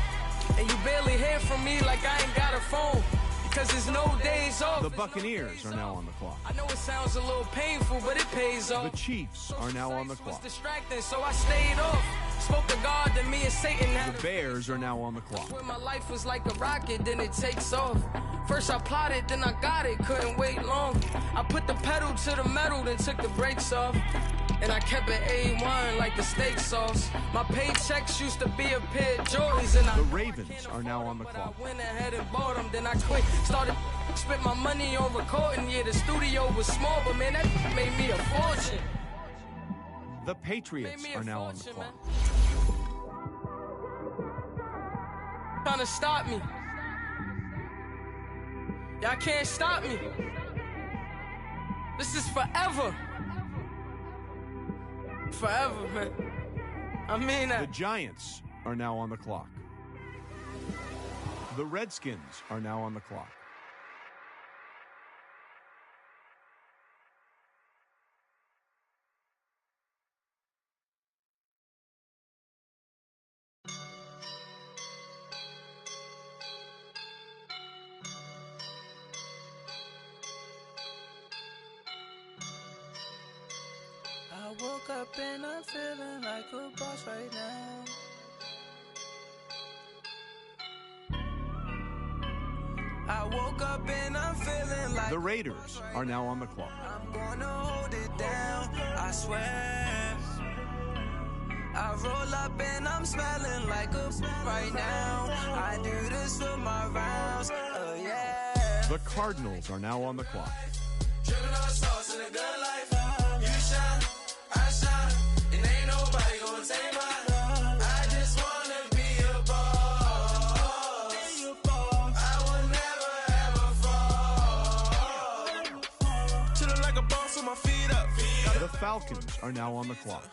And you barely hear from me like I ain't got a phone. Cause there's no days off. The Buccaneers are now on the clock. I know it sounds a little painful, but it pays off. The Chiefs are now on the clock. Distracting, so I stayed off. Spoke to God, then me and Satan had the Bears are now on the clock. When my life was like a rocket, then it takes off. First I plotted, then I got it, couldn't wait long. I put the pedal to the metal, then took the brakes off. And I kept it A1 like the steak sauce. My paychecks used to be a pair of Jordans, and the Ravens are now on the clock. I went ahead and bought them, then I quit. Started spent my money on recording. Yeah, the studio was small, but man, that made me a fortune. The Patriots are now on the clock. Trying to stop me. Y'all can't stop me. This is forever. Forever, man. I mean that. The Giants are now on the clock. The Redskins are now on the clock. I woke up and I'm feeling like a boss right now. I woke up and I'm feeling like the Raiders are now on the clock. I'm gonna hold it down, I swear. I roll up and I'm smelling like a right now. I do this for my rounds, oh yeah. The Cardinals are now on the clock. Dripping on sauce in a good life. You shine, I shine, and ain't nobody gonna take mine. I just wanna be a boss. I will never ever fall. Chillin' like a boss with my feet up. The Falcons are now on the clock.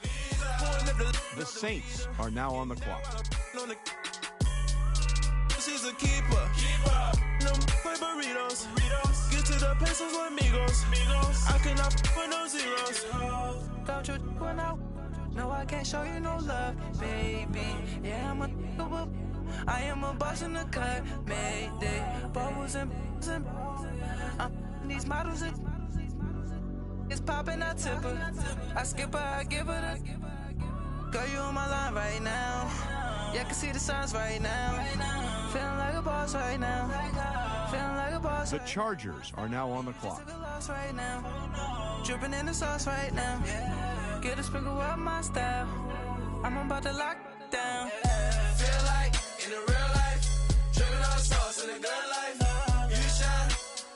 The Saints are now on the clock. She's a keeper. No play burritos. Get to the pesos with amigos. I cannot put no zeros. Don't you run out? No, I can't show you no love, baby. Yeah, I am a boss in the cut, mayday. Bubbles and these models are. It's popping, I tip her. I skip her, I give her the. Girl, you on my line right now. Yeah, I can see the signs right now. Feeling like a boss right now. Feeling like a boss. The Chargers are now on the clock. Right now. Dripping in the sauce right now. Get a sprinkle up my style. I'm about to lock down. Feel like in the real life, dripping on sauce in a good life. You shine,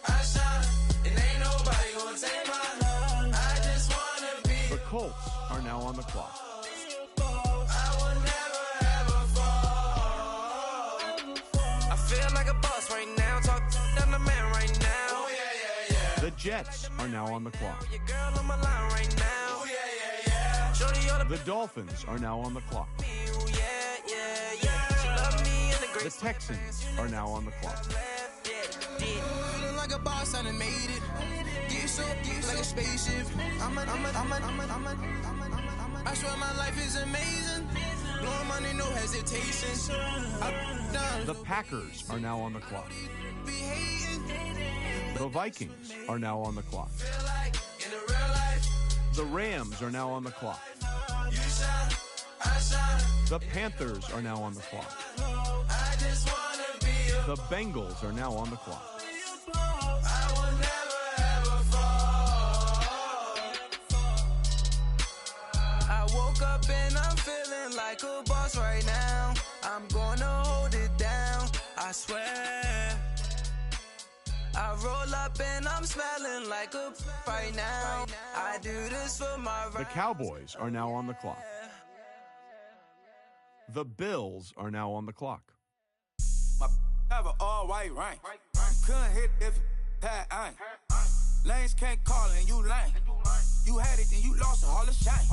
I shine, and ain't nobody gonna take mine. I just wanna be. The Colts are now on the clock. I will never ever fall. I feel like a boss right now. Talk to the man right now. Oh yeah, yeah, yeah. The Jets are now on the clock. Your girl on my line right now. Oh yeah, yeah, yeah. The Dolphins are now on the clock. Yeah, yeah, yeah. The Texans are now on the clock. Feeling like a boss, I done made it. Get so like a spaceship. I swear my life is amazing. Blowing money, no hesitation. The Packers are now on the clock. The Vikings are now on the clock. The Rams are now on the clock. The Panthers are now on the clock. The Bengals are now on the clock. I woke up and I'm feeling like a boss right now. I'm gonna hold it down, I swear. I roll up and I'm smelling like a right now. I do this for my The Cowboys are now on the clock. The Bills are now on the clock. My have an all-white rank. Couldn't hit if that ain't. Lanes can't call and you lame. You had it and you lost all the shine.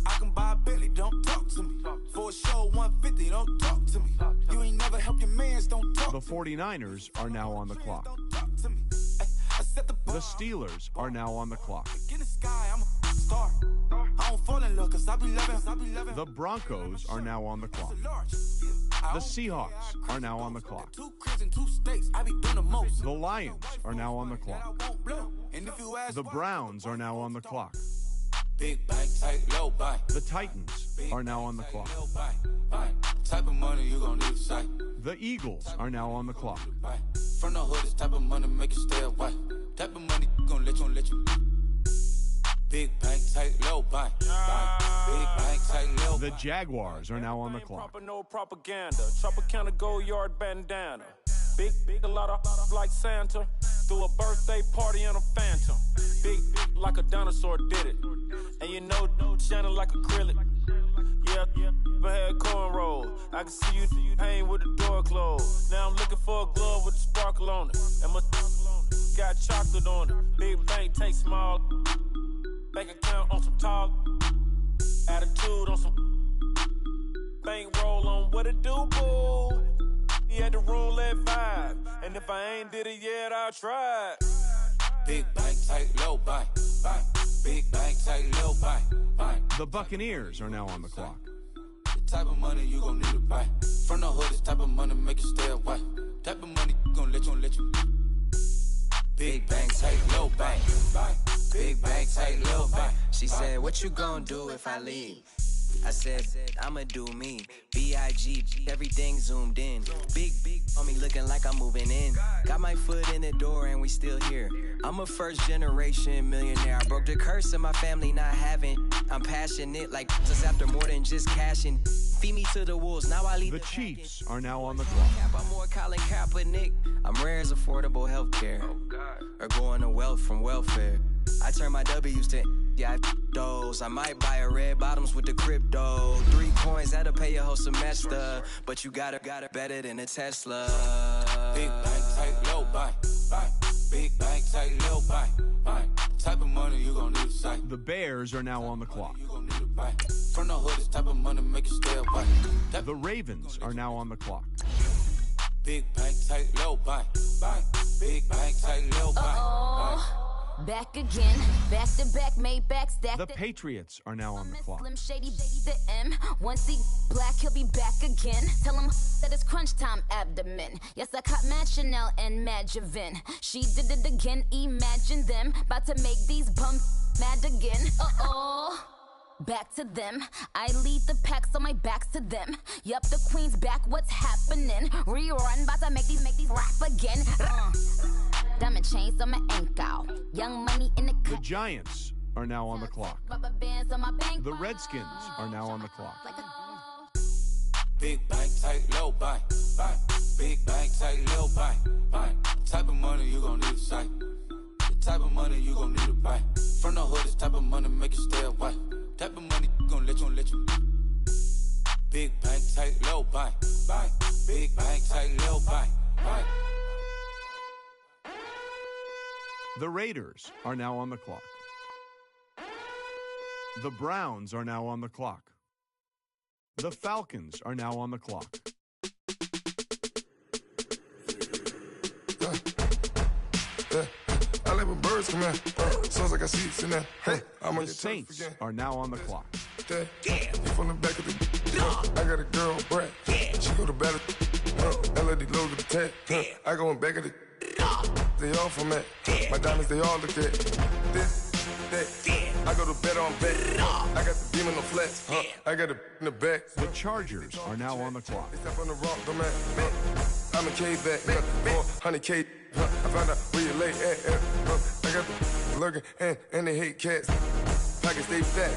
I can buy a Billy, don't talk to me. For a show 150, don't talk to me. You ain't never help your mans, don't talk. The 49ers are now on the clock. The Steelers are now on the clock. In the sky, I'm a star. I don't fall in love cause I be loving. The Broncos are now on the clock. The Seahawks are now on the clock. 2 cribs in 2 states, I be doing the most. The Lions are now on the clock. And if you ask The Browns are now on the clock. Big bank, tight, low buy. The Titans are now on the clock. Type of money you gon' need a sight. The Eagles are now on the clock. From the hood, this type of money make you stay away. Type of money gon' let you. Big bank, tight, low buy. Big bank, tight, low buy. The Jaguars are now on the clock. No propaganda. Tropicana gold yard bandana. Big, a lot of like Santa. Threw a birthday party in a phantom. Big like a dinosaur did it. And you know, shining like acrylic. Yeah, but had cornrow. I can see you hang with the door closed. Now I'm looking for a glove with a sparkle on it. And my got chocolate on it. Big bank, take small. Bank account on some talk. Attitude on some bank roll on what it do, boo. He had the roulette vibe. And if I ain't did it yet, I'll try. Big bank, tight, low buy. Big bank, tight, low buy. The Buccaneers are now on the clock. The type of money you gon' need to buy. From the hood, this type of money make you stay away. Type of money gon' let you. Big bank, tight, low buy. Big bank, tight, low buy. She said, what you gonna do if I leave? I said, I'ma do me. B.I.G. Everything zoomed in. Big on me looking like I'm moving in. Got my foot in the door and we still here. I'm a first generation millionaire. I broke the curse of my family not having. I'm passionate like just after more than just cashing. Feed me to the wolves, now I lead the Chiefs are now on the clock. I'm more Colin Kaepernick. I'm rare as affordable health care. Or going to wealth from welfare. I turn my W's to those. I might buy a red bottoms with the crypto. 3 coins, that'll pay your whole semester. But you got it better than a Tesla. Big bank, tight, low buy. Big bank, tight, low buy. Type of money you gon' need to sight. The Bears are now on the clock. You gon' need to buy. From the hood, this type of money make you stay away. The Ravens are now on the clock. Big bank, tight, low buy. Big bank, tight, low buy. Back again, back to back, made back, stack. The Patriots are now on the clock. Slim Shady, the M. Once he black, he'll be back again. Tell him that it's crunch time abdomen. Yes, I caught Mad Chanel and Mad Javin. She did it again, imagine them. About to make these bumps mad again. Back to them. I lead the pack, so my back's to them. Yup, the queen's back, what's happening? Rerun, about to make these rap again. Diamond chains on my ankle. Young money in the The Giants are now on the clock. The Redskins are now on the clock. Big bank, tight, low buy. Big bank, tight, low buy. Type of money you gon' need to sight. The type of money you gon' need to buy. From the hood, this type of money make you stay away. Type of money gon' let you. Big bank, tight, low buy. Big bank, tight, low buy. The Raiders are now on the clock. The Browns are now on the clock. The Falcons are now on the clock. birds come in. Sounds like I see it's in there. Hey, I'm on The your Saints turf again. are now on the clock. Yeah, from the back of the. I got a girl, Brad. She go to battle. LED logo the tag. I go in back of the. They all from that. My diamonds, they all look at. This, that. I go to bed on bed. I got the beam in the flats. I got it in the back. The Chargers are now on the clock. They step on the rock, the man. I'm a K-back. 400K. I found out where you lay at. I got the lurking and they hate cats. Pockets stay fat.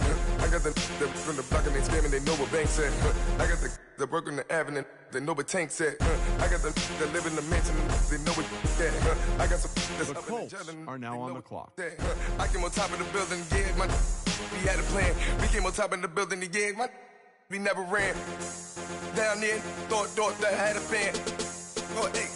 I got the from the block and they scamming, they know what banks at. I got the work on the avenue, they know what tanks at. I got the live in the mansion, they know what that. I got some that's The up in the Colts jelly, are now on the clock. I came on top of the building, yeah, we had a plan. We came on top of the building, yeah, we never ran. Down there, thought that I had a fan. Oh, hey,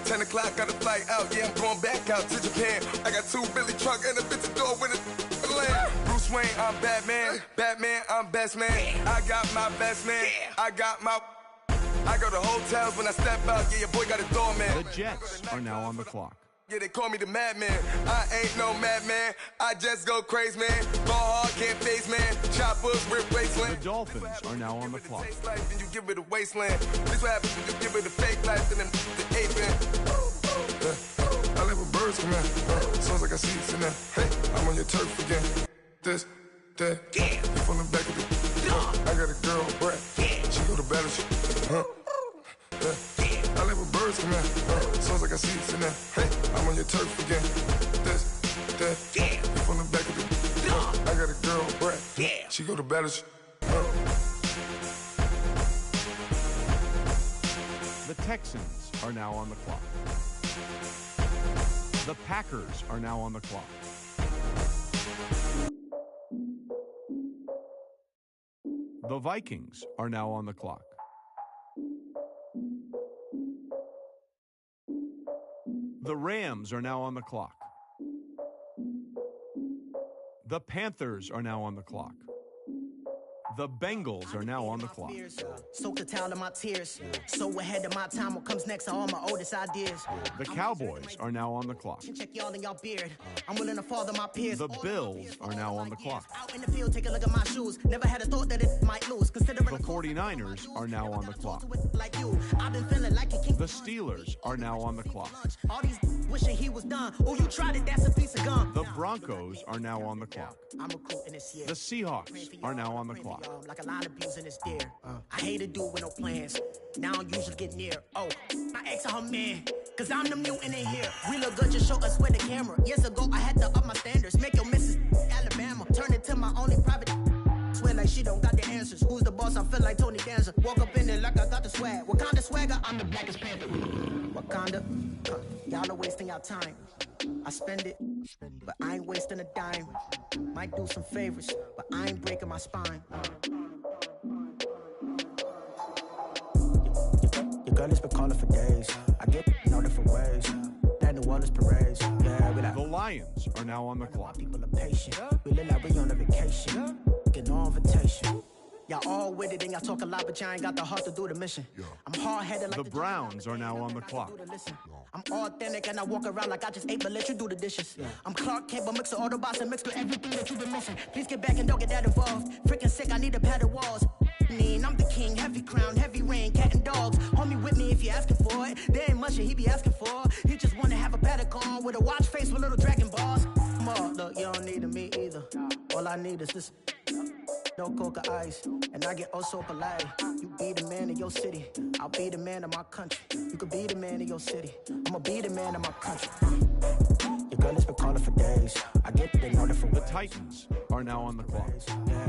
10 o'clock, got a flight out, yeah, I'm going back out to Japan. I got 2 Billy truck and a bitch door with a land. Bruce Wayne, I'm Batman. Batman, I'm best man. I got my best man. I got my... I go to hotels when I step out, yeah, your boy got a doorman. The Jets are now on the clock. Yeah, they call me the madman. I ain't no madman. I just go crazy, man. Ball hard, can't face, man. Choppers, rip wasteland. The Dolphins are now on the clock. Life and you give it a wasteland. This what happens when you give it a fake life and then the ape in. I live with birds come in. Sounds like I see it's in there. Hey, I'm on your turf again. This, that. You from the back of the. I got a girl, Brad. She go to battle. I live with birds come in. Sounds like I see it's in there. Hey, I'm on your turf again. This, that. You from the back of the. I got a girl, Brad. She go to battle. The Texans are now on the clock. The Packers are now on the clock. The Vikings are now on the clock. The Rams are now on the clock. The Panthers are now on the clock. The Bengals are now on the clock. Soak the towel in my tears. So ahead of my time, what comes next are all my oldest ideas. The Cowboys are now on the clock. Check y'all in y'all beard. I'm willing to father my peers. The Bills are now on the clock. Out in the field, take a look at my shoes. Never had a thought that it might lose. Considering The 49ers are now on the clock. like you, I've been feeling like a king. The Steelers are now on the clock. All these wishing he was done. Oh, you tried it, that's a piece of gum. The Broncos are now on the clock. I'm recruiting this year. The Seahawks are now on the clock. Like a line abusing this deer. I hate to do with no plans. Now I usually get near. Oh, my ex are her man. Cause I'm the mutant in here. We look good, just show us where the camera. Years ago, I had to up my standards. Make your missus Alabama. Turn it to my only private. Swear like she don't got the answers. Who's the boss? I feel like Tony Danza. Walk up in there like I got the swag. Wakanda swagger, I'm the blackest panther. Wakanda, y'all are wasting your time. I spend it, but I ain't wasting a dime. Might do some favors, but I ain't breaking my spine. Your girl has been calling for days. I get no different ways. That New Orleans parades. Yeah, we like. The Lions are now on the clock. People are patient. We look like we on a vacation. Get no invitation. Y'all all with it and y'all talk a lot, but y'all ain't got the heart to do the mission. I'm hard-headed like The Browns are now on the clock. I'm authentic and I walk around like I just ate, but let you do the dishes. I'm Clark Kent, but mix the Autobots and mix with everything that you've been missing. Please get back and don't get that involved. Freaking sick, I need a pad of walls. I'm the king, heavy crown, heavy rain, cat and dogs. Homie with me if you're asking for it. There ain't much that he be asking for. He just wanna have a paddock on with a watch face with little dragon balls. Look, you don't need me either. All I need is this. No coca ice, and I get oh so polite. You be the man of your city, I'll be the man of my country. You could be the man of your city, I'ma be the man of my country. Your girl has been calling for days. I get they know different ways. The Titans are now on the clock.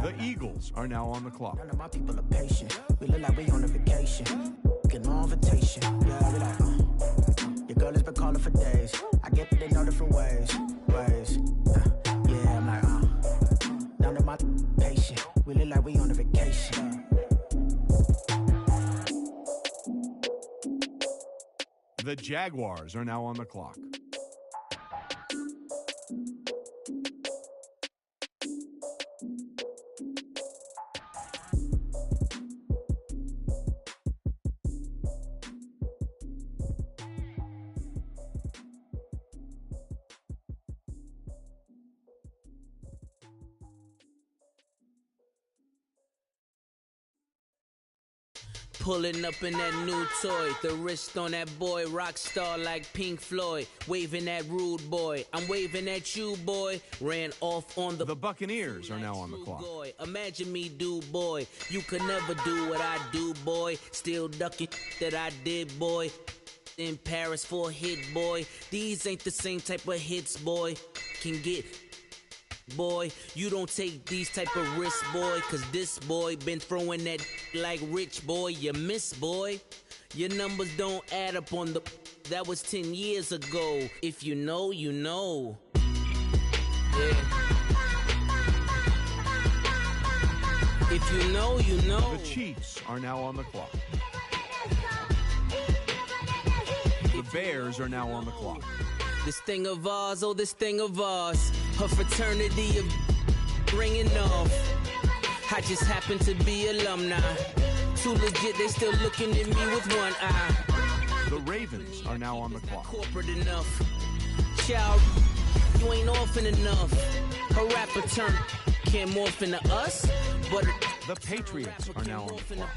The Eagles are now on the clock. None of my people are patient. We look like we on a vacation. Get no invitation. Yeah, we like. Your girl has been calling for days. I get they know different ways. Yeah, I'm like. None of my patient. We look like we on a vacation. The Jaguars are now on the clock. Pulling up in that new toy, the wrist on that boy, rock star like Pink Floyd, waving at rude boy. I'm waving at you, boy. Ran off on the Buccaneers are now on the clock. Boy. Imagine me do, boy. You could never do what I do, boy. Still ducking that I did, boy. In Paris for a hit, boy. These ain't the same type of hits, boy. Can get. Boy, you don't take these type of risks, boy, cause this boy been throwing that like rich, boy. You miss, boy. Your numbers don't add up on the. That was 10 years ago. If you know, you know. Yeah. If you know, you know. The Chiefs are now on the clock. The Bears are now on the clock. This thing of ours, oh, this thing of ours. Her fraternity of ringing off. I just happen to be alumni. Too legit, they still looking at me with one eye. The Ravens are now on the clock. Corporate enough. Child, you ain't orphan enough. Her rapper turn can't morph into us, but the Patriots are now on the clock.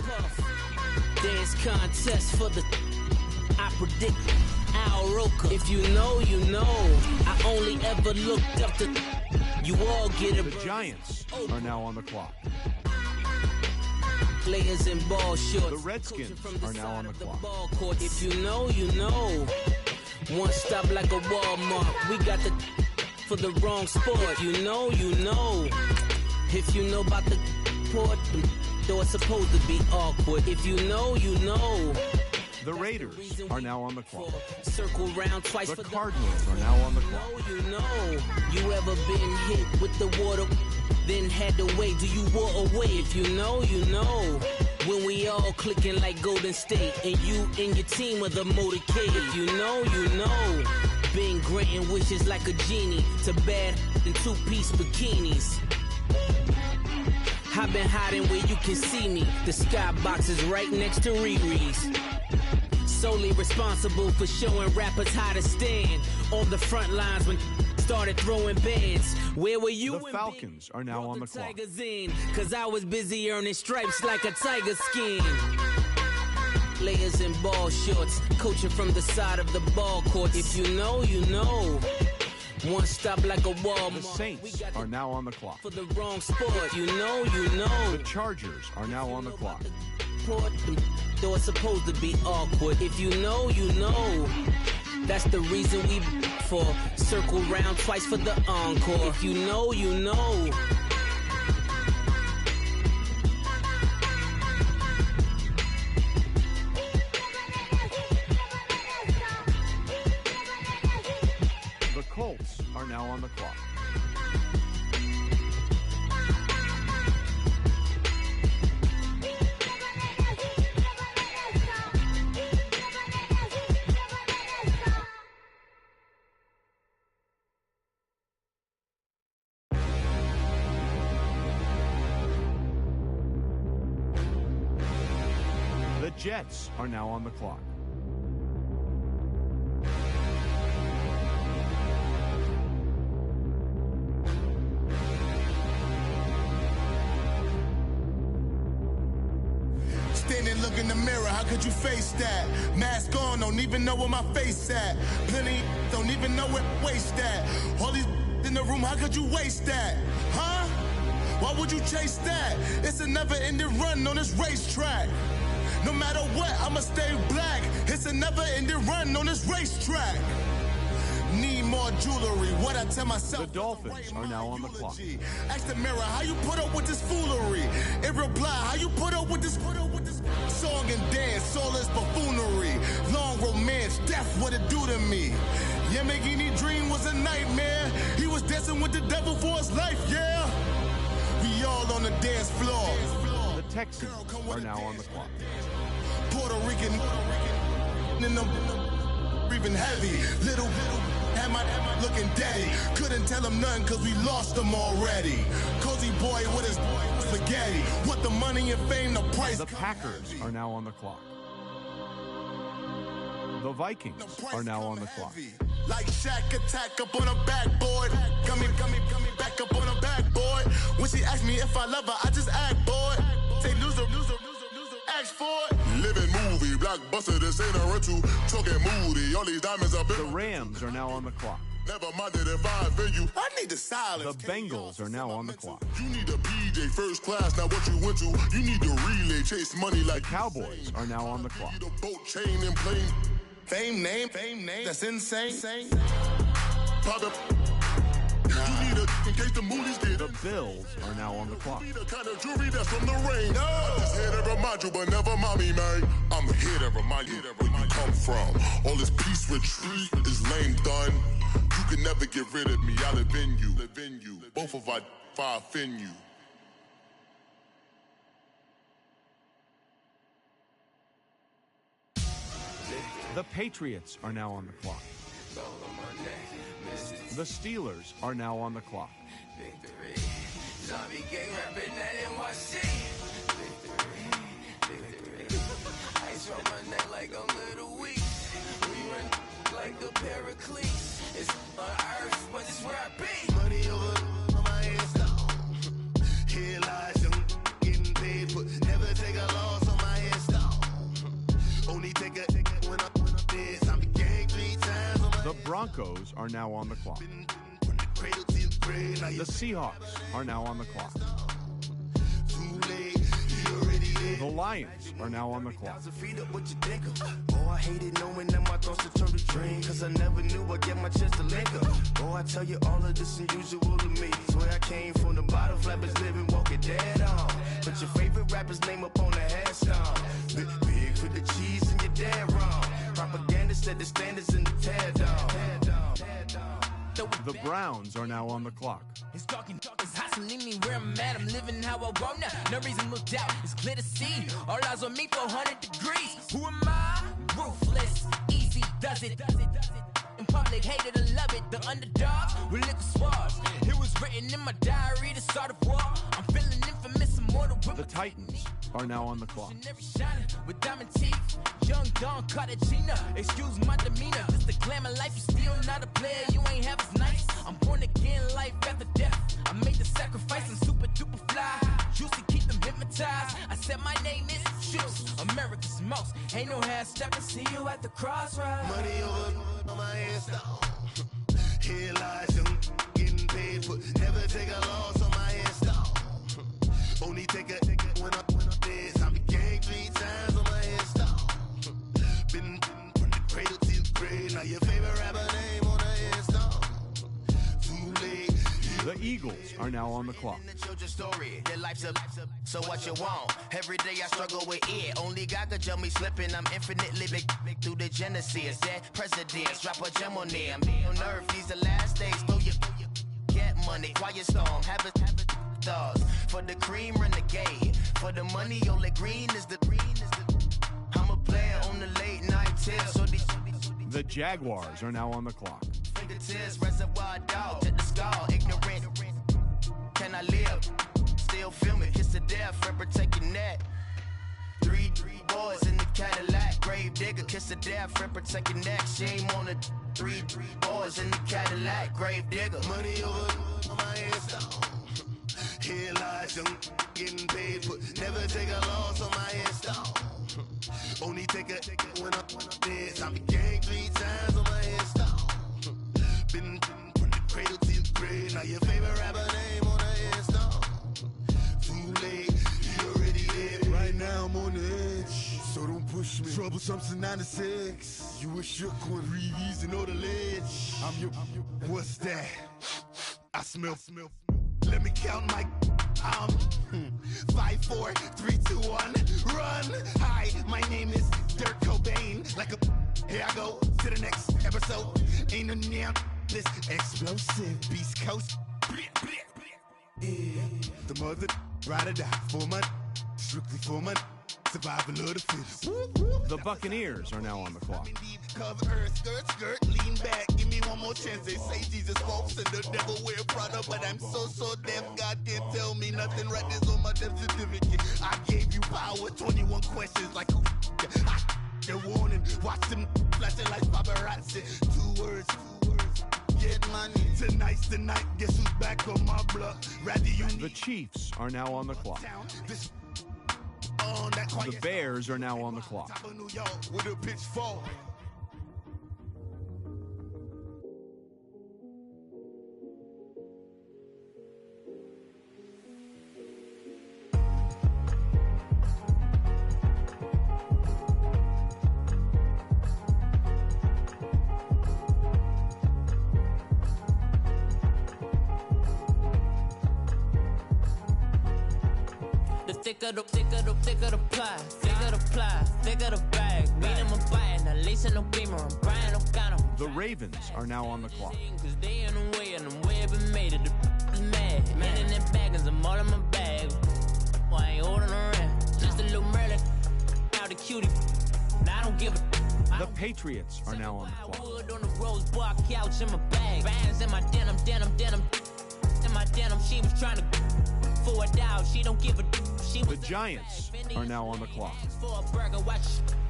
Dance contest for the I predict Al Roker. If you know, you know. I only ever looked up to. You all get a. The Giants are now on the clock. Players in ball shorts. The Redskins are now on the clock. If you know, you know. One stop like a Walmart. We got the for the wrong sport. If you know, you know. If you know about the port, though it's supposed to be awkward. If you know, you know. The Raiders are now on the clock. Circle round twice. The Cardinals are now on the clock. You know, you ever been hit with the water, then had to wait? Do you walk away? If you know, you know. When we all clicking like Golden State, and you and your team are the motorcade. If you know, you know. Been granting wishes like a genie to bad in two-piece bikinis. I've been hiding where you can see me. The skybox is right next to Riri's. Solely responsible for showing rappers how to stand on the front lines when started throwing bands. Where were you? The Falcons are now on the clock. Tigers in, cause I was busy earning stripes like a tiger skin. Players in ball shorts, coaching from the side of the ball court. If you know, you know. One stop like a Walmart. The Saints are now on the clock. For the wrong sport, you know, you know. The Chargers are now on the clock. Though it's supposed to be awkward. If you know, you know. That's the reason we for circle round twice for the encore. If you know, you know. The Colts are now on the clock. The Jets are now on the clock. Standing, look in the mirror, how could you face that? Mask on, don't even know where my face at. Plenty, don't even know where waist at. All these in the room, how could you waste that? Huh? Why would you chase that? It's a never-ending run on this racetrack. No matter what, I'ma stay black. It's a never-ending run on this racetrack. Need more jewelry, what I tell myself. The Dolphins are now on the clock. Ask the mirror, how you put up with this foolery? It reply, how you put up with this song and dance, soulless buffoonery. Long romance, death, what it do to me? Yamagini dream was a nightmare. He was dancing with the devil for his life, yeah. We all on the dance floor. The Texans are now on the clock. Puerto Rican in the breathing heavy. Little had my looking daddy. Couldn't tell him nothing cause we lost him already. Cozy boy with his spaghetti. What the money and fame, the price. The Packers are now on the clock. The Vikings are now on the clock. Like Shaq attack up on a backboard. Coming back up on a backboard. When she asked me if I love her, I just act bored. Say loser, bags for it. Living movie, blockbuster, this ain't a rental. Talking moody, all these diamonds are The Rams are now on the clock. Never minded if I offend you. I need the silence. The Bengals are now on the clock. You need a PJ first class, not what you went to. You need to relay, chase money like the Cowboys are now on the clock. You need a boat, chain, and plane. Fame name, that's insane. Pop up. You need a in case the movies get. The Bills are now on the clock. You need the kind of jewelry that's from the rain. No. I'm just here to remind you, but never mind me, man. I'm here to remind you where you come from. All this peace retreat is lame done. You can never get rid of me. I live in you. Both of our offend you. The Patriots are now on the clock. The Steelers are now on the clock. Victory. Zombie gang rapping that NYC. Victory. Ice on my neck like a little weak. We run like a Pericles. It's on earth, but it's where I be. Money over my hands down. Here lies young getting paid, but never take a loss on my hands down. Only take a when I'm dead. Zombie gang 3 times on my The Broncos are now on the clock. The Seahawks are now on the clock. The Lions are now on the clock. Oh, I hated knowing that my thoughts would turn to dream, cause I never knew I'd get my chance to link up. Oh, I tell you all of this unusual to me. Swear I came from the bottom, flappers living, walking dead on. Put your favorite rapper's name up on the headstone. Big for the cheese and you're dead wrong. Propaganda set the standards in the tear down. The Browns are now on the clock. It's talking, it's hot, so leave me where I'm at. I'm living how I want now. No reason to look out, it's clear to see. All eyes on me for 100 degrees. Who am I? Ruthless, easy, does it. In public, hated to love it. The underdogs with liquor swabs. It was written in my diary to start a war. I'm feeling infamous, immortal. The Titans are now on the clock. With diamond teeth, young Don Cartagena. Excuse my demeanor, just a glamour life. You still not a player, you ain't half as nice. I'm born again, life after death. I made the sacrifice, I'm super duper fly. Used to keep them hypnotized. I said my name is Shoes, America's most. Ain't no half stepping, see you at the crossroads. Money over my hands down. Here lies young, getting paid, but never take a loss on my hands down. Only take a when I'm dead. Zombie gang 3 times on my hands down. Been from the cradle to the grave. Now your favorite rapper name on the hands down. Too late. The Eagles are now on the clock. Story. Your life's a so what you want. Every day I struggle with it. Only God could tell me slipping. I'm infinitely big through the genesis. Dead presidents, drop a gem on them. On earth, these the last days. Throw your get money, quiet storm. Have it stars. For the cream, renegade. For the money, only green is the. I'm a player on the late night tier. So the Jaguars are now on the clock. Fingertips, reservoir dog to the skull. Ignorant. Can I live? Still filming, kiss to death, Ripper taking that. Three boys in the Cadillac, grave digger, kiss to death, Ripper taking that. Shame on the three boys in the Cadillac, grave digger. Money over my hands down. Here lies young, getting paid, but never take a loss on my hands down. Only take a when I'm dead. Zombie gang 3 times on my hands down. Been from the cradle to the grave. Now your favorite rapper name on the hands down. Too late, you already dead. Right now I'm on the edge, so don't push me. Troublesome since 96. You a shook one, breeze and know the ledge. I'm your, what's that? I smell. Let me count my. 5, 4, 3, 2, 1, run. Hi, my name is Dirk Cobain. Like a, here I go to the next episode. Ain't no damn this explosive Beast Coast. Yeah, the mother ride or die for my strictly for my survival of the fittest. The Buccaneers are now on the clock. Cover earth, skirt, lean back. Give me one more chance. They say Jesus walks and the devil wear Prada, but I'm so deaf. God can't tell me nothing. Right there's on my death certificate. I gave you power. 21 questions like who? They're warning. Watch them flashing like paparazzi. 2 words. Get money. Tonight's the night. Guess who's back on my block? The Chiefs are now on the clock. The Bears are now on the clock. With a pitchfork. Thicker the pie, thicker the bag. Mean I'm a buyer, now lacing no beamer, I'm buying no gun. The Ravens are now on the clock. Cause they in the way and the way I've been made it. The mad, man in them baggins, I'm all in my bag. Boy, I ain't holding around. Just a little Merlin, out the cutie. Now I don't give a. The Patriots are now on the clock. Wood on the rose bar couch in my bag. Bands in my denim. In my denim, she was trying to for a doubt. She don't give a. The Giants are now on the clock. For a burger, watch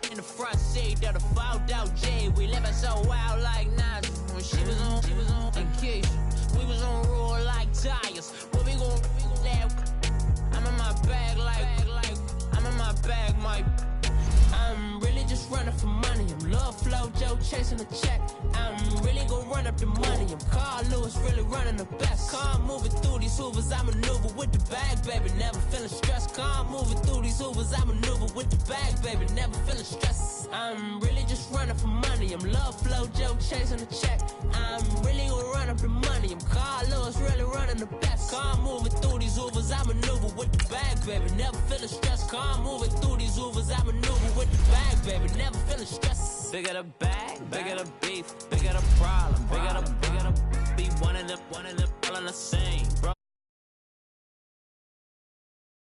in the front seat of the fouled out J. We living so wild like Nas. When she was on vacation, we was on roll like tires. What we gon' that? I'm in my bag like I'm in my bag, Mike. I'm really just running for money. I'm Love Flow Joe chasing the check. I'm really gon' run up the money. I'm Carl Lewis, really running the best. Car moving through these hoovers, I maneuver with the bag, baby. Never feeling stressed. Car moving through these hoovers, I maneuver with the bag, baby. Never feeling stressed. I'm really just running for money. I'm Love Flow Joe chasing the check. I'm really gon' run up the money. I'm Carl Lewis, really running the best. Car moving through these hoovers, I maneuver with the bag, baby. Never feeling stressed. Car moving through these hoovers, I maneuver with the bag, baby. Never feeling stressed. Bigger the bag, bigger the beef, bigger the problem, bigger the